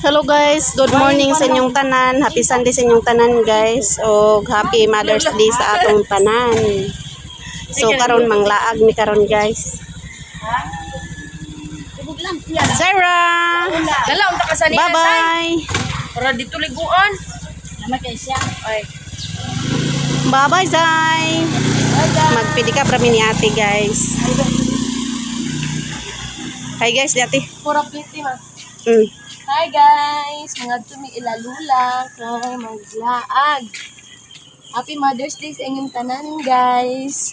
Hello guys, good morning sa inyong tanan. Happy Sunday sa inyong tanan guys. O happy Mother's Day sa atong tanan. So karon manglaag mi karon guys. Sarah. Bye bye. Para dito liguan. Bye bye Zay. Magpidikap rami ni ate guys. Hi guys, dati. Pura pliti ma. Hi guys, mga tumi ilalula kay maglaag. Happy Mother's Day sa inyong tanan guys.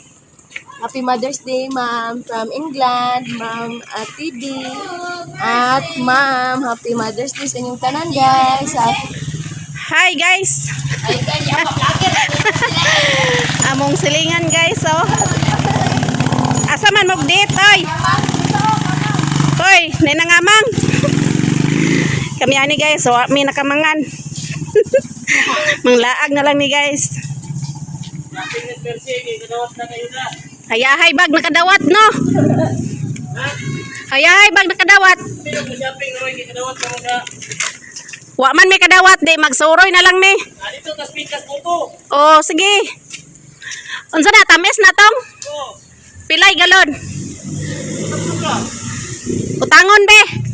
Happy Mother's Day ma'am from England, ma'am TD. At ma'am, happy Mother's Day sa inyong tanan guys. Hi guys. Among silingan guys oh. Asa man mo date oy. Hoy, ninangamang. Kami ani guys, so may nakamangan. Manglaag na lang ni guys. Hayahay bag nakadawat no. Hayahay bag nakadawat. Wa man may kadawat di magsuroy na lang ni. Dito tas pikas buko. Oh, sige. Unsa na tamis na tong? Pilay galon. Utangon be.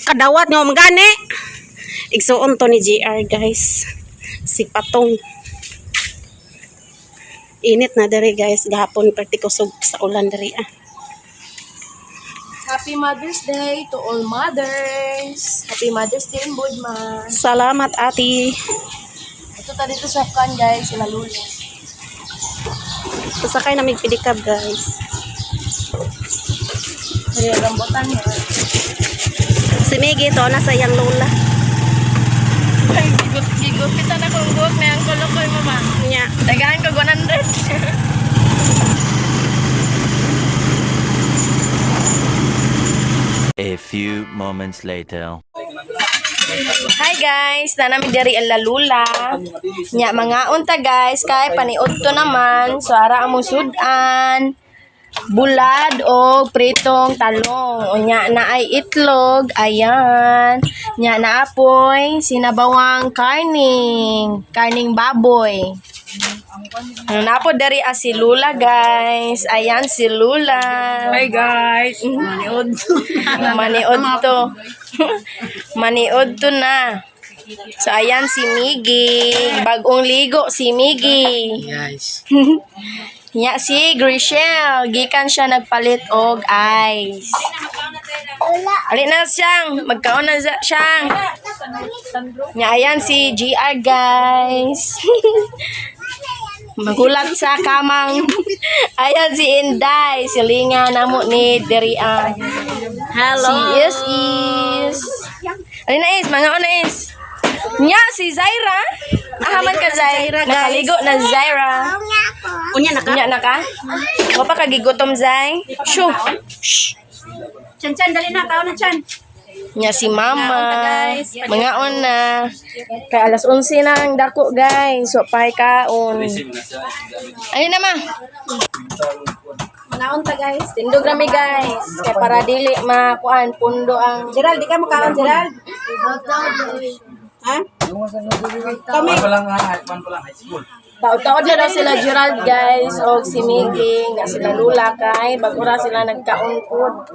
Kadawat nga magani. Igsuon to ni GR guys. Si Patong. Init na diri guys. Gahapon pertikusog sa ulan diri ah. Happy Mother's Day to all mothers. Happy Mother's Day, Budma. Salamat ati. Ito ta dito sa kan guys, ilaluli. Pasakay na migpidikab guys. Ay, rambutan niya. Si Miggy to na sa iyang lola. Ay, gigot kita na kung buhok na yung kolokoy mama. Nya. Tagahan ko 100. A few moments later. Hi guys, na namin diri ang lalula. Nya mga unta guys, kay paniud to naman. So ara among sudan, bulad o pritong talong. O nya na ay itlog, ayan. Nya na apoy sinabawang karning baboy. Ano na po dari si Lula guys. Ayan si Lula. Hi guys. Maniod to. Maniod to na. So ayan si Miggy. Bagong ligo si Miggy. Guys. Nya si Grishel. Gikan siya nagpalit og ice. Ali na siyang. Magkaon na siyang. Nya ayan si GR guys. Magulat sa kamang. Ayan si Inday. Silingan namo ni Derian. Hello. Si is. Ay na is. Mga na is. Nya si Zaira. Ahaman ka Zaira. Nakaligo na Zaira. Unya na ka? Nya na ka? Wapa ka gigutom Zay? Shoo. Shh. Chan dali na kaon na chan. Nya si Mama. guys. Mga na. Kay alas 11 na ang dako guys. So pay kaon. Ayun na ma. Mga unta guys. Tindog rami guys. Kay para dili makuan pundo ang Gerald, di ka mo kaon Gerald? Ha? Kami pa lang high school. taod-taod na daw sila Gerald guys o si Miggy nga sila Lula kay bagura sila nagkaon pod.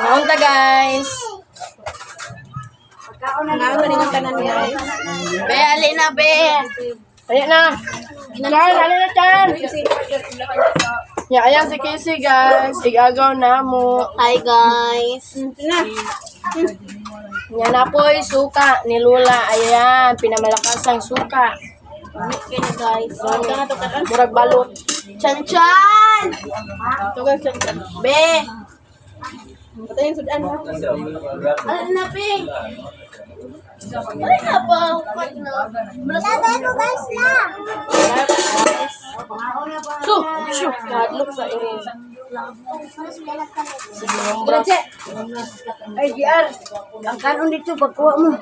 Naunta guys. Kaon na ninyo tanan guys. Be ali na be. Ali na. Chan, ali na Chan. Ya ayan si Casey guys. Igagaw na mo. Hi guys. Na. Nya na po'y suka ni Lula. Ayan, pinamalakas ang suka. Okay na guys. So, ito na to karon. Murag balot. Chan! Ito guys, chan. Be. Ito yung sudan mo. Ano na, pe? Ano na po? Lada mo guys na. So, shoot. Kadlok sa iris. Ay, GR. Ang kanon dito, pagkuha mo.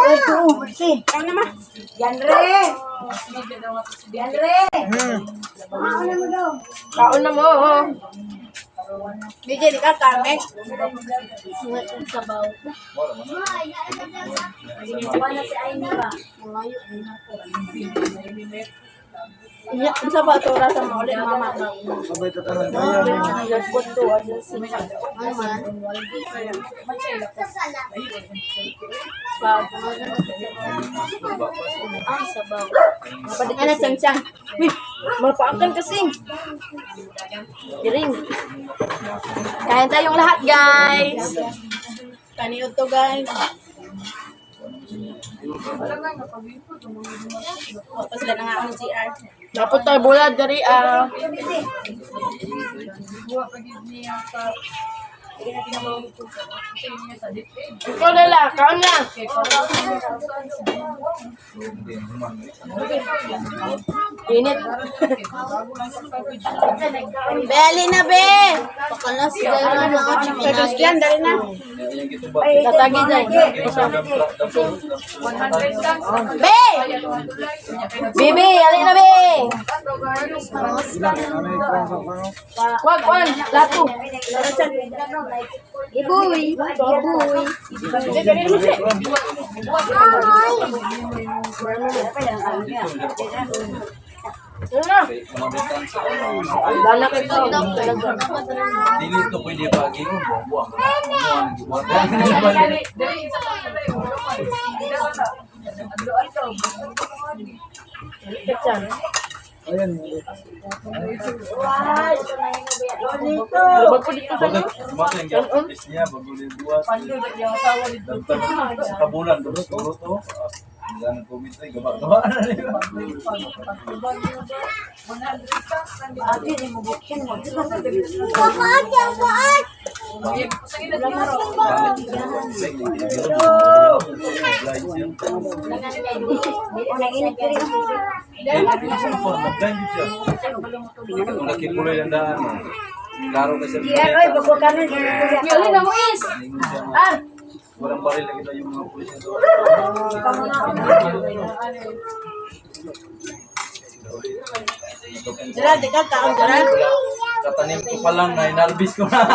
Ito, bersih. Kaon na ma. Yan re. Yan re. Kaon na mo. Bigyan di ka kami. Sabaw. Wala si Aini ba? Sa ba tora sa mga ulit mama? Sabay ka tanan kaya. Sabaw. Ano siyang? Mapaakan kasi. Diring. Kain tayong lahat, guys. Kaniyo to guys. Tapos sila na nga ang GR. Dapat tayo bulad dari Ikaw nila, kaon na. Init. Beli na be. Pakalas gaya na ako chiminagi. Dali na. Tatagi dyan. Be! Bibi, alin na be. Wag, lato. Ibuy. Ibuy. Balak ito. Dili to pwede pagi mo buang. Ayan. Lubag ko dito sa Bakit yung niya bago dibuat. Sa kabulan to. Jangan komit ay gawa na nila. Laki kulay ang daan mo. Klaro kasi. Yoli na mo is. Walang baril na kita yung mga pulis ito. Gerald, di ka taon, Gerald. Katanim ko pa lang na inarbis ko na.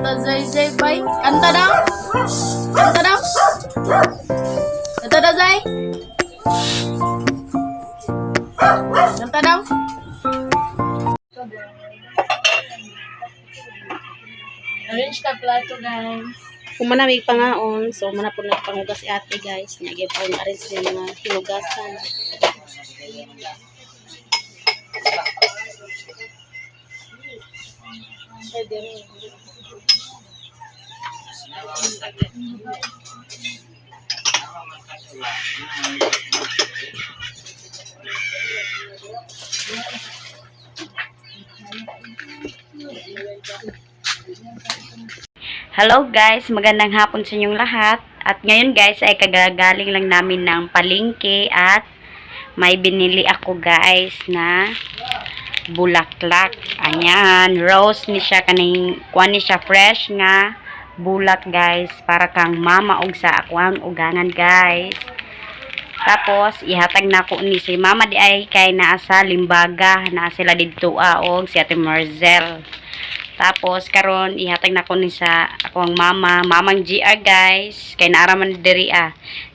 Kanta Zay bay. Kanta daw. Kanta daw. Kanta daw Zay. Kanta daw. Arrange ka plato guys. Kung manamig pangaon, so mana po nagpangugas si ate guys. Nagyan po na rin siya mga hinugasan. Hello guys, magandang hapon sa inyong lahat. At ngayon guys ay kagagaling lang namin ng palengke at may binili ako guys na bulaklak. Ayan, rose ni siya kaning kuan ni siya fresh nga bulak guys para kang mama og sa akwang ugangan guys. Tapos ihatag na ko ni si mama di ay kay naa sa Limbaga, naa sila didto og si Ate Marzel. Tapos karon ihatag na ko ni sa akong mamang GR guys. Kay naara man diri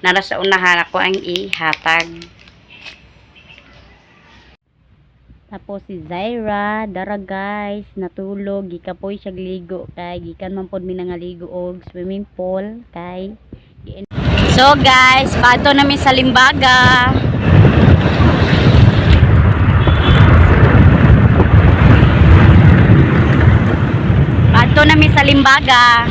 nara sa unahan ako ang ihatag. Tapos si Zaira, dara guys, natulog, gikapoy siya ligo kay gikan man pod mi nangaligo og swimming pool kay. So guys, pato na mi sa Limbaga. Pato na mi sa Limbaga.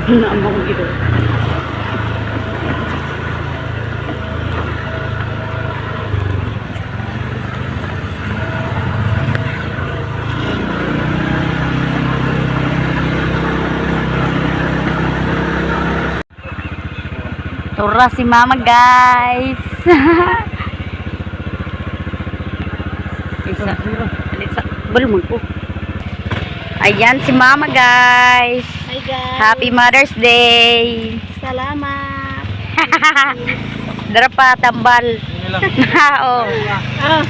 Namang gitu. Tura si mama guys. Isa. Belum ako. Ayan si mama guys. Hi guys. Happy Mother's Day. Salamat. Dara pa tambal. Oh. Oh.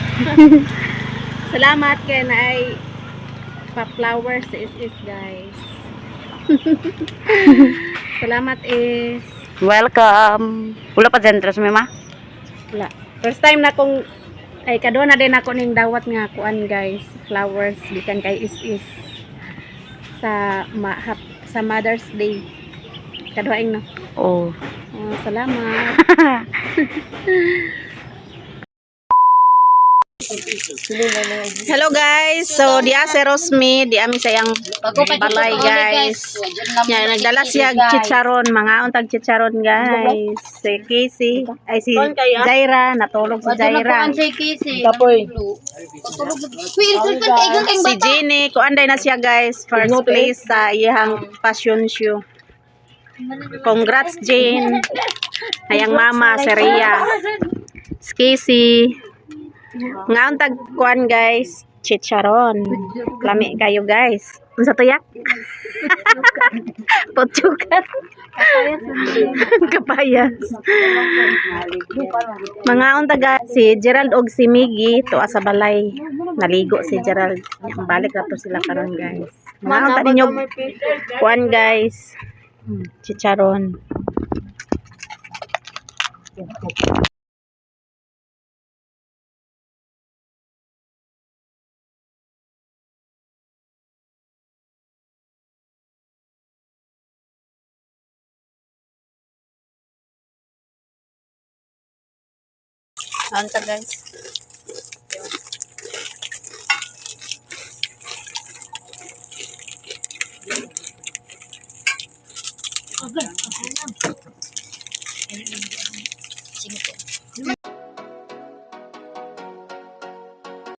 Salamat kay naay pa-flowers sa is guys. Salamat is. Welcome. Wala pa sentras mema. Wala. First time na kong ay kadua na din ako ning dawat nga kuan guys, flowers gikan kay is sa sa Mother's Day. Kaduaing no. Oh. Oh, salamat. Hello guys. So diya si Rosmi, di ami sayang balay guys. Nya nagdala siya chicharon, mga untag chicharon guys. Si Casey, ay si Zaira, natulog si Zaira. Kapoy. Si Jenny, kuanday na siya guys. First place sa iyang passion show. Congrats Jane. Ayang mama, si Rhea. Si Casey. Ngaon tag kuan guys, chicharon. Lami kayo guys. Unsa to yak? Potsukan. Kapayas. Mga unta si Gerald og si Miggy tuwa sa balay. Naligo si Gerald. Balik na to sila karon guys. Mga unta ninyo kuan guys. Chicharon. Anta guys.